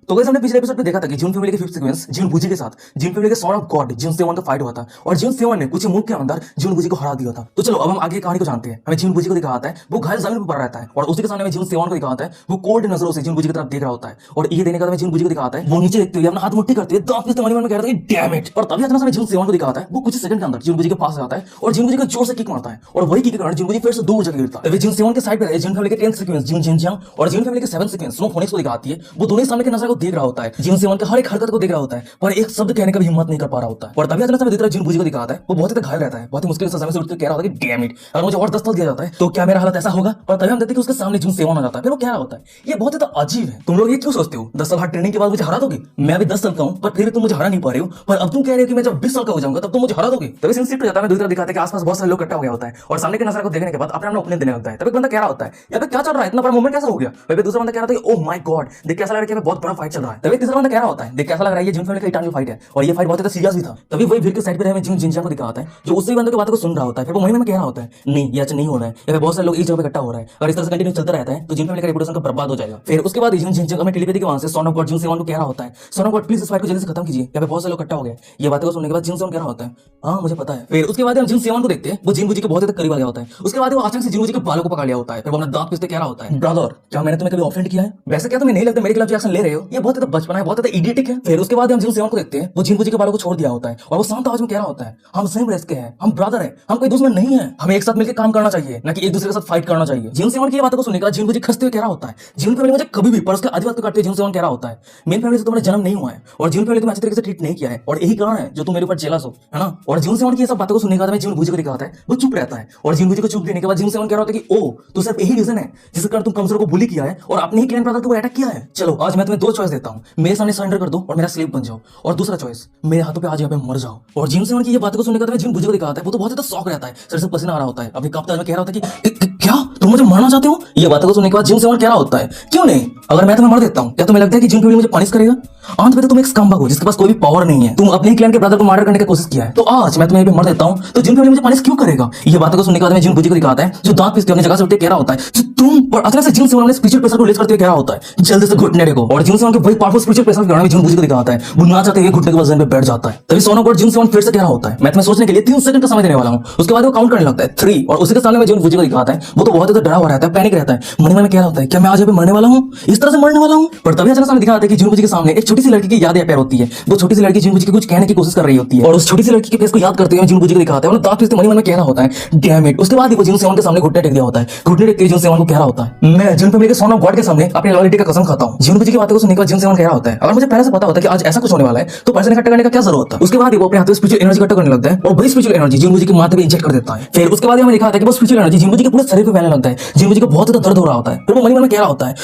तो गाइस हमने पिछले एपिसोड में देखा था कि जून फैमिली के फिफ्थ सीक्वेंस जिन बुजी के साथ जिन फैमिली के son of God Jin seven का फाइट हुआ था और जिन सेवन ने कुछ मूव के अंदर जिन बुजी को हरा दिया था। तो चलो अब हम आगे कहानी को जानते हैं। हमें जिन बुजी को दिखाता है वो घायल जमीन पर पड़ रहता है और उसी के सामने में जिन सेवन को दिखाता है वो कोल्ड नजरों से जिन बुजी की तरफ देख रहा होता है और ये देने का जिन बुजी को दिखाता है वो नीचे देखते हुए अपना हाथ मुट्ठी करते हुए दांत पिसते मन में कह रहा है डैम इट। और तभी अचानक जिन सेवन को दिखाता है वो कुछ सेकंड के अंदर जिन बुजी के पास आता है और जिन बुजी को जोर से किक मारता है और वही किक के कारण जिन बुजी फिर से दूर जगह गिरता है। जिन सेवन के साइड पे जिन फैमिली के 10th सीक्वेंस जिन जिनजियांग और जिन फैमिली के 7th सीक्वेंस स्नो फोनिक्स को दिखाती है वो दोनों सामने के नजर को देख रहा होता है। जिन सेवन के हर एक हरकत को देख रहा होता है पर एक शब्द कहने का भी हिम्मत नहीं कर पा रहा होता है। और तभी अचानक से जिन बुजी को दिखाता है वो बहुत ही घायल रहता है, बहुत ही मुश्किल से समय से उठते कह रहा होता है कि डैम इट अगर मुझे और 10 साल दिया जाता है तो क्या मेरा हालत ऐसा होगा। और तभी हम देखते हैं कि उसके सामने जिन सेवन आ जाता है। फिर वो कह रहा होता है ये बहुत ही अजीब है, तुम लोग ये क्यों सोचते हो 10 साल हार्ड ट्रेनिंग के बाद मुझे हरा दोगे? मैं भी 10 साल का हूं पर फिर तुम मुझे हरा नहीं पा रहे हो, पर अब तुम कह रहे हो कि मैं जब 20 साल का हो जाऊंगा तब तुम मुझे हरा दोगे। तभी सीन शिफ्ट हो जाता है, दूसरी तरफ दिखाते हैं कि आसपास बहुत सारे लोग इकट्ठा हो गया होता है और सामने के नजर को देखने के बाद अपना ओपिनियन देने लगता है। तभी बंदा कह रहा होता है यहाँ पे क्या चल रहा है, इतना बड़ा मूवमेंट कैसा हो गया? वही दूसरा बंदा कह रहा था ओह माय गॉड देख कैसा लग रहा है बहुत बड़ा फाइट चल रहा है। तभी तीसरा बंदा कह रहा होता है देख कैसा लग रहा है ये जिन फैमिली का इटर्नल फाइट है और ये फाइट बहुत ही सीरियस भी था। तभी वही भीड़ के साइड पे हमें जिन जिनजियांग को दिखाता है जो उससे बंदे की बातों को सुन रहा होता है। फिर वो मन में कह रहा होता है नहीं ये अच्छा नहीं हो रहा है, यहाँ बहुत सारे लोग एक जगह पे इकट्ठा हो रहा है और इस तरह से कंटिन्यू चलता रहता है तो जिन फैमिली का रेपुटेशन का बर्बाद हो जाएगा। फिर उसके बाद जिन जिनजियांग हमें टेलीपैथी के वहां से son of God Jin seven को कह रहा होता है सन ऑफ गॉड प्लीज इस फाइट को जल्दी से खत्म कीजिए, यहाँ पे बहुत सारे लोग इकट्ठा हो गए। ये बातें को सुनने के बाद जिन सेवन कह रहा होता है हाँ मुझे पता है। फिर उसके बाद हम जिन सेवन को देखते हैं वो जिन बुजी के बहुत ही करीब आ गया होता है। उसके बाद वो अचानक से जिन बुजी के बालों को पकड़ लिया होता है। फिर वो अपना दांत पिसते कह रहा होता है ब्रदर क्या मैंने तुम्हें कभी ऑफेंड किया है? वैसे क्या तुम्हें नहीं लगता मेरे खिलाफ जो एक्शन ले रहे हो ये बहुत ही बचपना है, बहुत ही इडियटिक है। फिर उसके बाद हम जिन सेवन को देखते हैं वो जिन बुजी के बालों को छोड़ दिया होता है और वो शांत आवाज में कह रहा होता है हम सेम रेस के हैं, हम ब्रदर हैं, हम कोई दुश्मन नहीं है, हमें एक साथ मिलकर काम करना चाहिए ना कि एक दूसरे के साथ फाइट करना चाहिए। जिन सेवन की बातों को सुनने के बाद जिन बुजी खसते हुए कह रहा होता है जिन फैमिली मुझे कभी भी पर उसके आदिवासी को काटते हुए जिन सेवन कह रहा होता है मेन फैमिली से तुम्हारा जन्म नहीं हुआ है और जिन फैमिली तुम्हें अच्छी तरीके से ट्रीट नहीं किया है और यही कारण है जो तुम मेरे ऊपर जेलस हो, है ना। और जिन सेवन की सब बातों को सुनने के बाद जिन बुजी को दिखाता है वो चुप रहता है और जिन बुजी को चुप देने के बाद जिन सेवन कह रहा होता है कि ओ तो सिर्फ यही रीजन है जिसके कारण तुम कमजोर को बुली किया है और अपने ही क्लैन ब्रदर के ऊपर अटैक किया है। चलो आज मैं तुम्हें दो चॉइस देता हूँ, मेरे सामने सरेंडर कर दो और मेरा स्लेव बन जाओ और दूसरा चॉइस मेरे हाथों पे आज यहाँ पे मर जाओ। और जिन सेवन की ये बातों को सुनने के बाद जिन बुजी को दिखाता है वो तो बहुत ही शौक रहता है, सर से पसीना आ रहा होता है। अभी कांपता में कह रहा होता है कि क्या तुम मुझे मारना चाहते हो? ये बातों को सुनने के बाद जिन सेवन कह रहा होता है क्यों नहीं, अगर मैं तुम्हें मार देता हूँ क्या तुम्हें लगता है कि जिन फैमिली मुझे पनिश करेगा? अंत में तो तुम एक स्कम्बग हो जिसके पास कोई भी पावर नहीं है, तुम अपने क्लैन के ब्रदर को मर्डर करने की कोशिश किया है तो आज मैं तुम्हें मर देता हूँ तो जिन फैमिली मुझे पनिश क्यों करेगा? ये बातों को सुनने के बाद जिन बुजी को दिखाता है जो दांत पीसते अपनी जगह से उठते कह रहा होता है तुम। और अचानक से जिन सेवन ने स्पिरिचुअल प्रेशर को रिलीज करते हुए कह रहा होता है जल्दी से घुटने देखो। और जिन सेवन के वही पावरफुल स्पिरिचुअल प्रेशर के कारण जिन बुजी को दिखाता है वो ना चाहते हुए घुटने के वजन पे बैठ जाता है। तभी सोनो गॉड जिन सेवन फिर से कह रहा होता है मैं तुम्हें सोचने के लिए 3 सेकंड का समय देने वाला हूं। उसके बाद वो काउंट करने लगता है 3 और उसी के सामने में जिन बुजी को दिखाता है वो तो बहुत ही डरा हुआ रहता है, पैनिक रहता है, मन में कह रहा होता है क्या मैं आज मरने वाला हूँ, इस तरह से मरने वाला हूँ। पर तभी अचानक दिखाता है कि जिन बुजी के सामने एक छोटी सी लड़की की याद अपेयर होती है। वो छोटी सी लड़की जिन बुजी को कुछ कहने की कोशिश कर रही होती है और उस छोटी सी लड़की के फेस को याद करते हुए जिन बुजी को दिखाता है और दांत पीसते मन में कह रहा होता है डैम इट। उसके बाद वो जिन सेवन के सामने घुटने टेक दिया होता है, घुटने टेक के जिन सेवन को कह रहा होता है मैं जिन फैमिली के सन ऑफ गॉड के सामने अपनी लॉयल्टी का कसम खाता हूं। जिन बुजी की बातों को सुनने के बाद जिन सेवन कह रहा होता है अगर मुझे पहले से पता होता है कि आज ऐसा कुछ होने वाला है तो पैसे इकट्ठा करने का क्या जरूरत था। उसके बाद वो अपने हाथ में स्पिरिचुअल एनर्जी इकट्ठा करने लगता है और वही स्पिरिचुअल एनर्जी जिन बुजी के माथे पे इंजेक्ट कर देता है। फिर उसके बाद हमें दिखाता है कि वो स्पिरिचुअल एनर्जी जिन बुजी के पूरे शरीर पे फैलने लगता है। जिन बुजी को बहुत ज्यादा दर्द हो रहा होता है। फिर वो मन में कह रहा होता है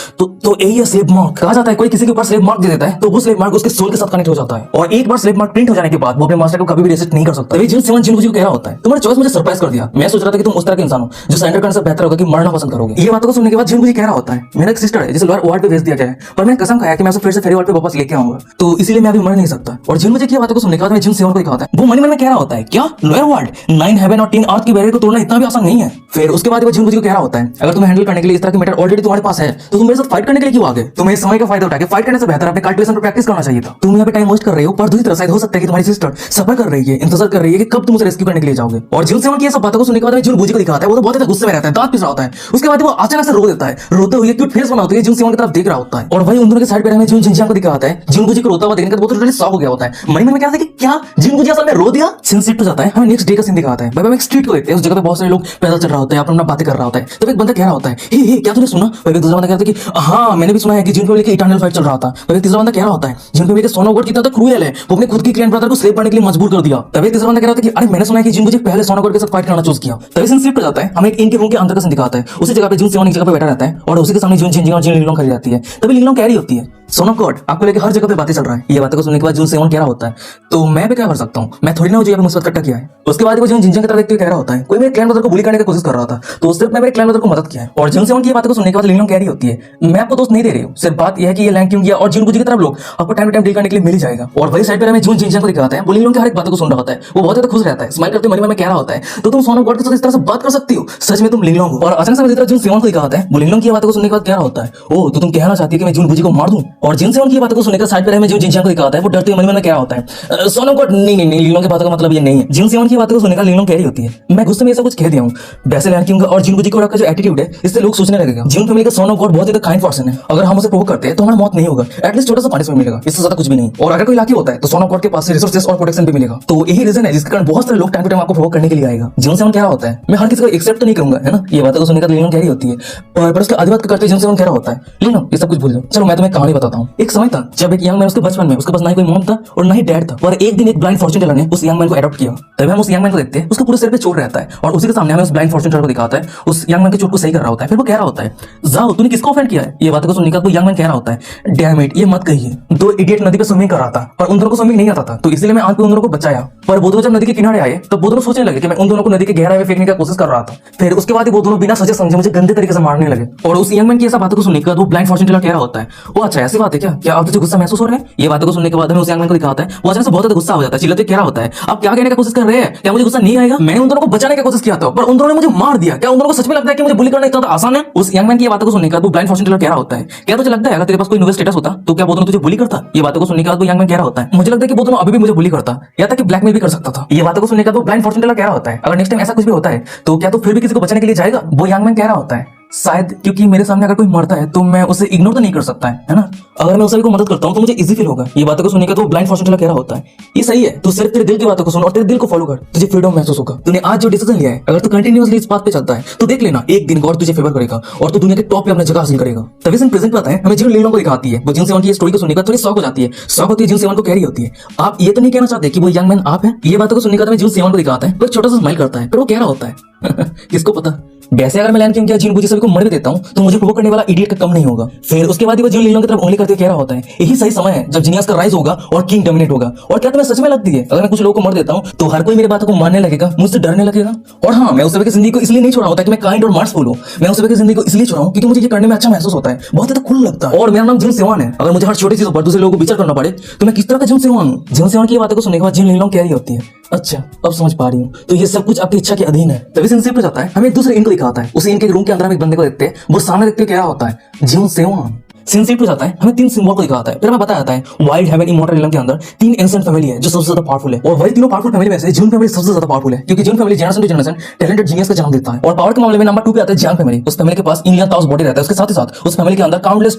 तो यही है स्लेव मार्क। कहा जाता है कोई किसी के ऊपर स्लेव मार्क दे देता है तो वो स्लेव मार्क उसके सोल के साथ कनेक्ट हो जाता है और एक बार स्लेव मार्क प्रिंट हो जाने के बाद वो अपने मास्टर को कभी भी रेसिस्ट नहीं कर सकता। तभी जिन सेवन जिन बुजी को कह रहा होता है तुम्हारा चॉइस मुझे सरप्राइज कर दिया, मैं सोच रहा था कि तुम उस तरह के इंसान हो जो सरेंडर करने से बेहतर होगा कि मरना पसंद करोगे। ये बातों को सुनने के बाद जिन बुजी कह रहा होता है मेरा एक सिस्टर है जिसे लोअर वार्ड पे भेज दिया जाए पर मैंने कसम खाया कि मैं उसे फिर से फेरी वार्ड पे वापस लेके आऊंगा तो इसलिए मैं अभी मर नहीं सकता। और जिन बुजी की बातों को सुनने के बाद जिन सेवन को दिखाता है वो मन में कह रहा होता है क्या लोअर वार्ड 9 हेवन और 3 अर्थ की बैरियर को तोड़ना इतना भी आसान नहीं है। फिर उसके बाद वो जिन बुजी को कह रहा होता है अगर तुम्हें हैंडल करने के लिए इस तरह की मैटर ऑलरेडी तुम्हारे पास है तो तुम मेरे साथ फाइट करने के लिए क्यों आ गए? तुम्हें इस समय का फायदा उठा के फाइट करने से बेहतर अपने कल्टिवेशन पर प्रैक्टिस करना चाहिए था। तुम यहाँ पे टाइम वेस्ट कर रहे हो पर दूसरी तरफ शायद हो सकता है कि तुम्हारी सिस्टर सफर कर रही है, इंतजार कर रही है कि कब तुम उसे रेस्क्यू करने के लिए जाओगे। और जिन सेवन की सब बातों को सुनने के बाद जिन बुजी को दिखाता है वो तो बहुत गुस्से में रहता है, दांत पिस रहा होता है। उसके बाद वो अचानक से रो देता है, रोते हुए क्यूट फेस बना होती है जिन सेवन की तरफ देख रहा होता है और वही उन दोनों के साइड पे हमें जिन जिनजियांग को दिखाता है। जिन बुजी को रोता हुआ देखने के बाद वो तो टोटली शॉक हो गया होता है, मन में कह रहा था कि क्या जिन बुजी असल में रो दिया। सीन शिफ्ट हो जाता है, हमें नेक्स्ट डे का सीन दिखाता है। भाई एक स्ट्रीट को देखते हैं, उस जगह पे बहुत सारे लोग पैदल चल रहा होता है, अपना बातें कर रहा होता है। तो एक बंदा कह रहा होता है हे क्या तूने सुना? भाई दूसरा बंदा कहता है कि हाँ मैंने भी सुना है कि जिन फैमिली के इटर्नल फाइट चल रहा था। भाई तीसरा बंदा कह रहा होता है जिन फैमिली के सन ऑफ गॉड कितना क्रूएल है वो अपने खुद की क्लैन ब्रदर को स्लेव बनने के लिए मजबूर कर दिया। तभी तीसरा बंदा कह रहा था कि अरे मैंने सुना है कि जिन बुजी पहले सन ऑफ गॉड के साथ फाइट करना चूज किया। तभी सीन शिफ्ट हो जाता है, हमें एक इनके रूम के अंदर का सीन दिखाता है। उसी जगह पे जिन सेवन एक जगह पे बैठा रहता है और उसी के सामने जिन जिनजियांग और जिन लिंगलोंग खड़ी रहती है। तभी लिंगलोंग कह रही होती है सन ऑफ गॉड आपको लेकर हर जगह पे बातें चल रहा है। ये बातें को सुनने के बाद जिन सेवन कह रहा होता है तो मैं भी क्या कर सकता हूँ, मैं थोड़ी ना मुझे मुसीबत इकट्ठा किया है। उसके बाद वो जिन जिनजियांग की तरफ देखते हुए कह रहा होता है कोई मेरे क्लैन ब्रदर को बुली करने की कोशिश कर रहा था तो सिर्फ मैं मेरे क्लैन ब्रदर को मदद किया है। और जिन सेवन की बातें को सुनने के बाद लिंगलोंग कह रही होती है मैं आपको दोस्त नहीं दे रही हूँ, सिर्फ बात यह है कि ये लैंग क्यों गया और जिन बुजी की तरफ लोग आपको टाइम टू टाइम डील करने के लिए मिल जाएगा। और वही साइड पर हमें जिन जिनजियांग को दिखाता है, वो लिंगलोंग की हर एक बात को सुन रहा होता है, वो बहुत ज्यादा खुश रहता है, स्माइल करते मन में कह रहा होता है तो तुम सन ऑफ गॉड के साथ इस तरह से बात कर सकती हो, सच में तुम लिंगलोंग हो। और अचानक से जिन सेवन को दिखाता है, वो लिंगलोंग की बातों को सुनने के बाद कह रहा होता है ओ तो तुम कहना चाहती है कि मैं जिन बुजी को मार दूं? और जिनसे उनकी बातों को सुनकर साइड पर हमें जो जिनजियांग को दिखाता है वो डरते हुए मन में क्या होता है सन ऑफ गॉड नहीं नहीं नहीं लीलोंग की बातों का मतलब ये नहीं है। जिनसे उनकी बातों को सुनकर लीलोंग कह रही होती है मैं गुस्से में ऐसा कुछ कह दिया हूँ। वैसे लैंड किंग और जिन बुजी को का जो एटीट्यूड है इससे लोग सोचने लगेगा जिन फैमिली का सन ऑफ गॉड बहुत ही काइंड पर्सन है, अगर हम उसे प्रोवोक करते हैं तो हमारा मौत नहीं होगा, एटलीस्ट छोटा सा पनिशमेंट मिलेगा, इससे ज्यादा कुछ भी नहीं। और अगर कोई लाकी होता है तो सन ऑफ गॉड के पास से रिसोर्सेस और प्रोटेक्शन भी मिलेगा। तो यही रीजन है जिसके कारण बहुत सारे लोग टाइम टू टाइम आपको प्रोवोक करने के लिए आएगा। जिनसे क्या होता है मैं हर किसी को एक्सेप्ट तो नहीं करूंगा है ना, ये बातें को सुनकर लीलोंग कह रही होती है पर उसके आधी बात करते जिनसे कह रहा होता है लीलोंग ये सब कुछ भूल जाओ। चलो मैं तुम्हें कहानी बताता हूँ। एक समय था जब एक यंग मैन उसके बचपन में उसके पास ना ही कोई मॉम था और ना ही डैड था, और एक दिन एक ब्लाइंड फॉर्चून टेलर ने उस यंग मैन को अडॉप्ट किया। तभी हम उस यंग मैन को देखते हैं उसके पूरे सिर पे चोट रहता है और उसी के सामने हमें उस ब्लाइंड फॉर्चून टेलर को दिखाता है उस यंग मैन की चोट को सही कर रहा होता है। फिर वो कह रहा होता है जाओ तूने किसको ऑफेंड किया है। ये बातों को सुनने का वो यंग मैन कह रहा होता है डैम इट ये मत कहिए। दो इडियट नदी पे स्विमिंग कर रहा था पर उन दोनों को स्विमिंग नहीं आता था, तो इसलिए मैं आज उन दोनों को बचाया। पर वो दोनों जब नदी के किनारे आए तो वो दोनों सोचने लगे कि मैं उन दोनों को नदी के गहराई में फेंकने की कोशिश कर रहा था। फिर उसके बाद वो दोनों बिना सोचे समझे मुझे गंदे तरीके से मारने लगे। और उस यंग मैन की ऐसा बातों को सुनकर वो ब्लाइंड फॉर्चून टेलर कह रहा होता है वो अच्छा ऐसी बात है क्या आप तुझे गुस्सा महसूस हो रहा है। ये बातों को सुनने के बाद हमें उस यंग मैन को दिखाता है वो अचानक से बहुत ज्यादा गुस्सा हो जाता है, चिल्लाते कह रहा होता है आप क्या कहने की कोशिश कर रहे हैं, क्या मुझे गुस्सा नहीं आएगा। मैंने उन दोनों को बचाने की कोशिश किया था पर उन दोनों ने मुझे मार दिया। क्या उन दोनों को सच में लगता है कि मुझे बुली करना इतना आसान है। उस यंग मैन की बातों को सुनने के बाद वो ब्लाइंड फॉर्चून टेलर कह रहा होता है क्या तुझे लगता है अगर तेरे पास कोई नोवेल स्टेटस होता तो क्या वो दोनों तुझे बुली करता। ये बातों को सुनने के बाद वो यंग मैन कह रहा होता है मुझे लगता है कि वो दोनों अभी भी मुझे बुली करता या तक कि ब्लैकमेल भी कर सकता था। ये बातों को सुनने के बाद वो ब्लाइंड फॉर्चून टेलर कह रहा होता है अगर नेक्स्ट टाइम ऐसा कुछ भी होता है तो क्या तू फिर भी किसी को बचाने के लिए जाएगा। वो यंग मैन कह रहा होता है शायद क्योंकि मेरे सामने अगर कोई मरता है तो मैं उसे इग्नोर तो नहीं कर सकता है ना, अगर मैं उसे को मदद करता हूं तो मुझे इजी फील होगा। ये बातों को सुनने का तो ब्लाइंड फॉर्चून टेलर कह रहा होता है ये सही है तू सिर्फ तेरे दिल की बातों को सुन और तेरे दिल को फॉलो कर, तुझे फ्रीडम महसूस होगा। तूने आज जो डिसीजन लिया है अगर तू कंटिन्यूअसली इस बात पे चलता है तो देख लेना एक दिन गॉड तुझे फेवर करेगा और तू दुनिया के टॉप पे अपनी जगह हासिल करेगा। तभी से प्रेजेंट पता है हमें जिन लीलों को दिखाती है वो जिन सेवन की स्टोरी को सुनकर थोड़ी शौक हो जाती है, शौक होती है जिन सेवन को कह रही होती है आप ये तो नहीं कहना चाहते कि वो यंग मैन आप है। ये बातों को सुनने का जिन सेवन को दिखाता है तो छोटा सा स्माइल करता है फिर वो कह रहा होता है किसको पता वैसे अगर मैं लैंड किंग या जिन बुजी सभी को मर भी देता हूं तो मुझे प्रोवोक करने वाला इडियट का कम नहीं होगा। फिर उसके बाद वो जिन लीलों की तरफ उंगली करते कह रहा होता है यही सही समय है जब जीनियस का राइज होगा और किंग डोमिनेट होगा। और क्या तुम्हें सच में लगती है अगर मैं कुछ लोगों को मर देता हूं तो हर कोई मेरी बातों को मानने लगेगा, मुझसे डरने लगेगा। और हाँ मैं उस समय की जिंदगी को इसलिए नहीं छोड़ा होता कि मैं काइंड और मर्सीफुल हूं, मैं उस समय की जिंदगी को इसलिए छोड़ा हूं क्योंकि मुझे ये करने में अच्छा महसूस होता है, बहुत ज्यादा कूल लगता है। और मेरा नाम जिन सेवन है, अगर मुझे हर छोटी चीज पर दूसरे लोगों को विचार करना पड़े तो मैं किस तरह का जिन सेवन हूं। जिन सेवन की बातों को सुनने के बाद जिन लीलों कह रही होती है अच्छा अब समझ पा रही हूँ तो ये सब कुछ आपकी इच्छा के अधीन है। तभी सिंसिप पे जाता है हमें एक दूसरे इन को दिखाता है उसी इनके रूम के अंदर हम एक बंदे को देखते हैं वो सामने देखते क्या होता है जिन सेवन। सिंसिप पे जाता है हमें तीन सिंबल को दिखाता है फिर हमें पता जाता है वाइल्ड हेवन इमॉर्टल रिलम के अंदर तीन एंशिएंट फैमिली है जो सबसे ज्यादा पावरफुल है और वही तीनों पावरफुल फैमिली में से जिन फैमिली सबसे ज्यादा पावरफुल है क्योंकि जिन family generation to generation talented genius का जन्म देता है। और पावर के मामले में नंबर 2 पे आता है जियांग फैमिली, उस फैमिली के पास इंडियन ताउस बॉडी रहता है, उसके साथ ही साथ उस फैमिली के अंदर काउंटलेस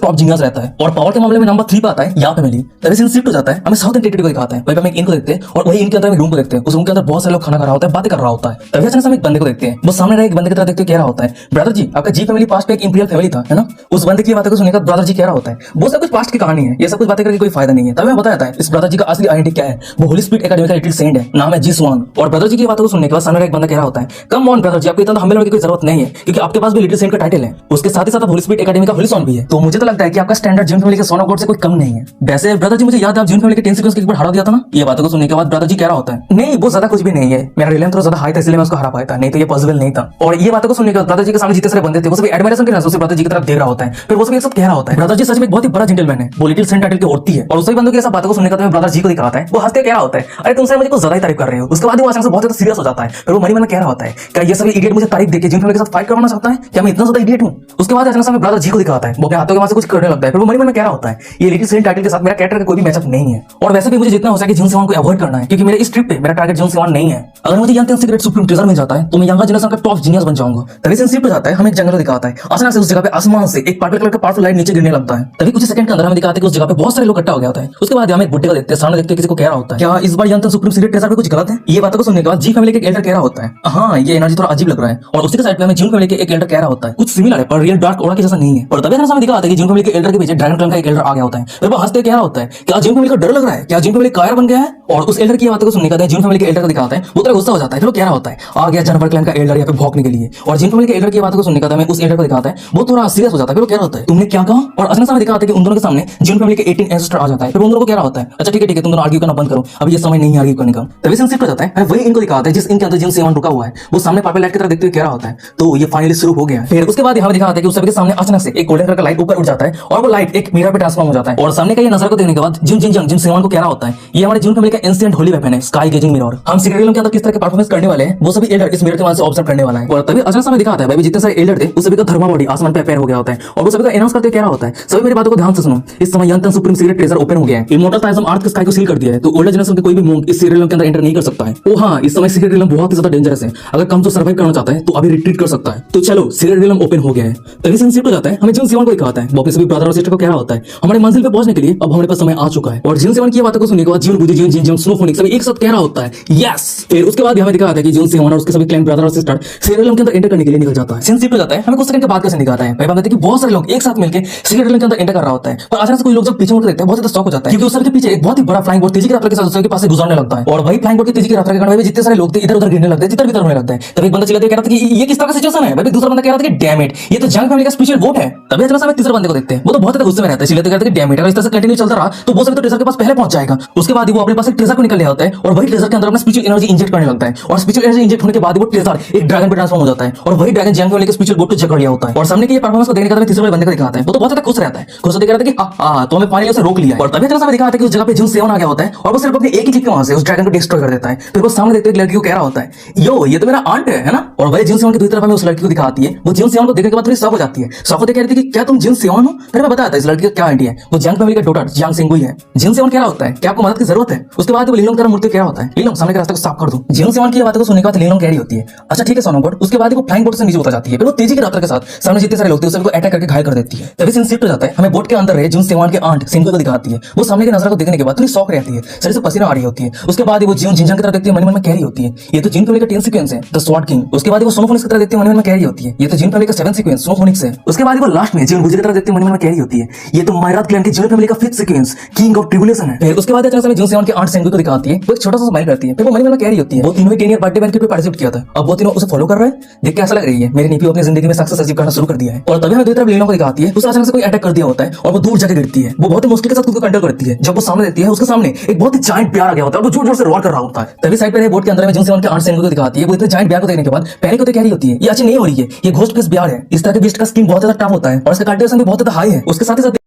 टॉप जीनियस रहता है। और पावर के मामले में नंबर 3 पे आता है या फैमिली। तभी सिंसिप पे जाता है हमें साउथ एंटिटी को दिखाता है, वही हम एक इनको देखते हैं और वही इनके अंदर एक रूम को देखते हैं, उस रूम के अंदर बहुत सारे लोग खाना खा रहा होता है, बातें कर रहा होता है। तभी अचानक हम एक बंदे को देखते हैं वो सामने रहे एक बंदे की तरह देखते कह रहा होता है ब्रदर जी आपका जी फैमिली पास्ट पे एक इंपीरियल फैमिली था है ना। उस बंदे की बातों को सुनकर ब्रदर जी कह रहा होता है वो सब कुछ पास्ट की कहानी है, ये सब कुछ बातें करके कोई फायदा नहीं है। तभी बताया था इस ब्रदर जी का असली आइडेंटिटी क्या है, वो होली स्पिरिट एकेडमी का लिटिल सेंट है, नाम है जी स्वान। और ब्रदर जी की बातों को सुनने के बाद सामने एक बंदा कह रहा होता है कम ऑन ब्रदर जी आपको इतना हमें लड़ने की कोई जरूरत नहीं है क्योंकि आपके पास भी लिटिल सेंट का टाइटल है, उसके साथ ही साथ होली स्पिरिट एकेडमी का होली सॉन भी है। तो मुझे तो लगता है कि आपका स्टैंडर्ड जिन फैमिली के सोन ऑफ गॉड से कोई कम नहीं है। वैसे ब्रदर जी मुझे याद है आप जिन फैमिली के 10 सीक्वेंस के एक बार हरा दिया था ना। ये बातों को सुनने के बाद ब्रदर जी कह रहा होता है नहीं वो ज्यादा कुछ भी नहीं है, मेरा रिलेम थोड़ा ज्यादा हाई था इसलिए मैं उसको हरा पाया था, नहीं तो ये पॉसिबल नहीं था। और ये बातों को सुनने के बाद ब्रदर जी के सामने जितने सारे बंदे थे वो सभी एडमिरेशन के नजर से ब्रदर जी की तरफ देख रहा होता है, फिर वो सभी एक साथ कह रहा होता है ब्रदर जी सच में बहुत ही बड़ा जेंटलमैन है, वो लिटिल सेंट टाइटल की औरती है। और उसी बंदों की ऐसा बातों को सुनने का तो ब्रदर जी को दिखाता है, वो हंसते कह रहा होता है अरे तुमसे मुझे कुछ ज्यादा ही तारीफ कर रहे हो। उसके बाद वो अचानक से बहुत ज्यादा सीरियस हो जाता है, फिर वो मन में कह रहा होता है क्या ये सभी इडियट मुझे तारीफ देके जिन फैमिली के साथ फाइट करवाना चाहता है, क्या मैं इतना ज्यादा इडियट हूं। उसके बाद अचानक से ब्रदर जी को दिखाता है वो अपने हाथों के वहां से कुछ करने लगता है, फिर वो मन में कह रहा होता है ये लिटिल सेंट टाइटल के साथ मेरा कैरेक्टर का कोई भी मैचअप नहीं है। और वैसे भी मुझे जितना हो सके जिन सेवन को अवॉइड करना है क्योंकि मेरे इस ट्रिप पे मेरा टारगेट जिन सेवन नहीं है। अगर मुझे यंग सीक्रेट सुप्रीम ट्रेजर मिल जाता है तो मैं यंगर जनरेशन का टॉप जीनियस बन जाऊंगा। तभी सिंसिप पे जाता है हमें एक जंगल दिखाता है, अचानक से उस जगह पे आसमान से एक पर्पल कलर का पावरफुल लाइट नीचे गिरने लगता है। तभी कुछ सेकंड के अंदर हमें दिखाते हैं कि उस जगह पे बहुत सारे लोग इकट्ठा हो गया होता है। उसके बाद हम एक बुड्ढे को देखते हैं, सामने देखते हैं किसी को कह रहा होता है क्या इस बार यंग सुप्रीम सीक्रेट ट्रेजर पे कुछ गलत है। ये बातों को सुनने के बाद जी फैमिली के एक एल्डर कह रहा होता है हाँ ये एनर्जी थोड़ा अजीब लग रहा है। और उसी के साइड पे हमें जिन फैमिली के एक एल्डर कह रहा होता है कुछ सिमिलर है पर रियल डार्क ओरा के जैसा नहीं है। और तभी हमें दिखाता है कि जिन फैमिली के एल्डर के पीछे ड्रैगन क्लैन का एक एल्डर आ गया होता है, फिर वो हंसते कह रहा होता है क्या जिन फैमिली को डर लग रहा है, क्या जिन फैमिली कायर बन गया है। और उस एल्डर की बातों को सुनने के बाद जिन फैमिली के एल्डर को दिखाता है वो थोड़ा गुस्सा हो जाता है, फिर वो कह रहा होता है आ गया जानवर क्लैन का एल्डर यहाँ पे भौंकने के लिए। और जिन फैमिली के एल्डर की बातों को सुनने के बाद हमें उस एल्डर को दिखाता है वो थोड़ा सीरियस हो जाता है, फिर वो कह रहा होता है तुमने क्या कहा। और अचानक से दिखाता है कि उन दोनों के सामने जिन फैमिली के 18 एंसेस्टर आ जाता है, फिर उन दोनों को कह रहा होता है अच्छा ठीक है तुम दोनों आर्ग्यू करना बंद करो, अब ये समय नहीं आर्ग्यू करने का। तभी सिंसिप हो जाता है वही इनको दिखाता है जिस इनके अंदर जिन सेवन रुका हुआ है, वो सामने पर्पल लाइट की तरफ देखते हुए कह रहा होता है तो ये फाइनली शुरू हो गया। फिर उसके बाद हमें दिखाता है कि उस सभी के सामने अचानक से एक गोल्डन कलर का लाइट ऊपर उठ जाता है और वो लाइट एक मिरर पे ट्रांसफॉर्म हो जाता है। और सामने का ये नजर को देखने के बाद जिन सेवन को कह रहा होता है ये हमारे जिन फैमिली का एंशिएंट होली वेपन है स्काई गेजिंग मिरर। हम सीक्रेट के अंदर किस तरह के परफॉर्मेंस करने वाले हैं वो सभी एल्डर इस मिरर के माध्यम से ऑब्जर्व करने वाला है। और तभी अचानक से हमें दिखाता है भाई जितने सारे एल्डर थे उस सभी का धर्मा बॉडी आसमान पे अपेयर हो गया होता है और वो सभी का अनाउंस करते कह रहा होता है है। सभी मेरी बातों को ध्यान से सुनो। इस समय यंतन सुप्रीम सीक्रेट ट्रेजर ओपन हो गया है। इमोर्टल टाइजम अर्थ के स्काई को सील कर दिया है, तो ओल्डर जनरेशन के कोई भी मूंग इस सीक्रेट रियलम के अंदर एंटर नहीं कर सकता है। ओ हाँ, इस समय सीक्रेट रियलम बहुत ही ज्यादा डेंजरस है। अगर कम तो सर्वाइव करना चाहता है तो अभी रिट्रीट कर सकता है। तो चलो, सीक्रेट रियलम ओपन हो गया है। तभी सेंसिटिव हो जाता है, हमें जिन सेवन को दिखाता है। वो अपने सभी ब्रदर और सिस्टर को कह रहा होता है हमारे मंजिल पे पहुंचने के लिए अब हमारे पास समय आ चुका है। और जिन सेवन की बातों को सुनने के बाद जीवन बुझी जीवन जिन स्नोफोनिक सभी एक साथ कह रहा होता है यस। फिर उसके बाद हमें दिखाता है कि जिन सेवन और उसके सभी क्लैन ब्रदर और सिस्टर सीक्रेट रियलम के अंदर एंटर करने के लिए निकल जाता है। सेंसिटिव हो जाता है, हमें कुछ सेकंड के बाद कैसे दिखाता है। पहले कि बहुत सारे लोग एक साथ मिलकर सीक्रेट रियलम के अंदर एंटर कर रहा होता है, पर अचानक से कोई लोग जब पीछे मुड़कर देखते हैं बहुत ज्यादा शॉक हो जाता है, क्योंकि उस सबके पीछे एक बहुत ही बड़ा फ्लाइंग बोट तेजी की रफ्तार के साथ उसके पास से गुजरने लगता है। और वही फ्लाइंग बोट की तेजी की रफ्तार के कारण में जितने सारे लोग थे इधर उधर गिरने लगते हैं, तितर बितर होने लगता है। तब एक बंदा चिल्लाते कह रहा था कि ये किस तरह का सिचुएशन है। भाई दूसरा बंदा कह रहा था कि डैम इट, ये तो जंग फैमिली का स्पेशल बोट है। तभी अचानक से हमें तीसरे बंदे को देखते हैं, वो तो बहुत ज्यादा गुस्से में रहता है, चिल्लाते कहते हैं कि डैम इट, अगर इस तरह से कंटिन्यू चलता रहा तो वो सब तो ट्रेजर के पास पहले पहुंच जाएगा। उसके बाद वो अपने पास एक ट्रेजर को निकल ले आता है और वही ट्रेजर के अंदर अपना स्पिरिचुअल एनर्जी इंजेक्ट करने लगता है। और स्पिरिचुअल एनर्जी इंजेक्ट होने के बाद वो ट्रेजर एक ड्रैगन पे ट्रांसफॉर्म हो जाता है और वही ड्रैगन जंग फैमिली के स्पिरिचुअल बोट को जकड़ लिया होता है। और सामने की ये परफॉर्मेंस को देखने के बाद तीसरे बंदे को दिखाता है, वो तो बहुत ज्यादा खुश रहता है, खुश होकर कहता है कि हां तो हमें फाइनली उसे रोक लिया है। और तभी अचानक से दिखाता है कि उस जगह पे जिन सेवन आ गया होता है और वो सिर्फ अपने एक ही क्लिक में वहां से उस ड्रैगन को डिस्ट्रॉय कर देता है। फिर वो सामने देखते एक लड़की को कह रहा होता है यो ये तो मेरा आंट है ना। और वही जिन सेवन की दूसरी तरफ हमें उस लड़की को दिखाती है। वो जिन सेवन को देखने के बाद थोड़ी शॉक हो जाती है, शॉक होते कह रही थी कि क्या तुम जिन सेवन हो। फिर मैं बताया था इस लड़की का क्या आंटी है, वो जंग फैमिली का डॉटर जियांग सिंगुई है। जिन सेवन कह रहा होता है कि आपको मदद की जरूरत है। उसके बाद वो लीलोंग की तरफ मुड़ते कह रहा होता है लीलोंग सामने के रास्ते को साफ कर दो। जिन सेवन की बातों को सुनने के बाद लीलोंग कह रही होती है अच्छा ठीक है सोनोबट। उसके बाद वो फ्लाइंग बोट से नीचे उतर जाती है, फिर वो तेजी की रफ्तार के साथ सामने जितने सारे लोग थे उनको अटैक करके घायल कर देती है। तभी सीन शिफ्ट हो जाता है, हमें बोट के अंदर रहे जिन सेवन के आंट सिंगुई को दिखाती है। वो सामने के नजर को देखने के बाद थोड़ी शॉक रहती है, शरीर से पसीना आ रही होती है। उसके बाद वो जिन जिंजांग की तरफ देखती है, मन मन में कह रही होती है ये तो जिन फैमिली का 10 सीक्वेंस है द स्वॉर्ड किंग। उसके बाद वो सोनोफोनिक्स की तरफ देखती है, मन मन में कह रही होती है ये तो जिन फैमिली का 7 सीक्वेंस सोनोफोनिक्स है। उसके बाद वो लास्ट में जिन बुझी की तरफ देखती है, मन मन में कह रही होती है ये तो मायरात क्लैन की जिन फैमिली का 5th sequence king of tribulation है। फिर उसके बाद अचानक से जिन सेवन के आंट सिंगुई को दिखाती है, वो एक छोटा सा स्माइल करती है। फिर वो मन मन में कह रही होती है वो तीनों 10 ईयर बर्थडे बैंकेट पे पार्टिसिपेट किया था, अब वो तीनों उसे फॉलो कर रहे हैं, देख कैसा लग रही है मेरी नीपी अपनी जिंदगी में सक्सेस अचीव करना शुरू कर दिया है। और तभी हमें दूसरी तरफ लीलों को दिखाती है, उसे अचानक से कोई अटैक कर दिया होता है और वो दूर जाके गिरती है। वो बहुत ही मुश्किल के साथ खुद को कंट्रोल करती है। जब वो सामने देखती है उसके सामने एक बहुत ही जायंट प्यार आ गया होता है और वो जोर जोर से रोर कर रहा होता है। तभी साइड पे बोट के अंदर में जिन सेवन के आंट सिंगुई को दिखाती है, वो इतने जायंट प्यार को देखने के बाद पहले को तो कह रही होती है ये अच्छी नहीं हो रही है, ये घोस्ट केस प्यार है। इस तरह के बीस्ट का स्किन बहुत ज्यादा टफ होता है और इसका कल्टीवेशन भी बहुत ज्यादा हाई है। उसके साथ ही साथ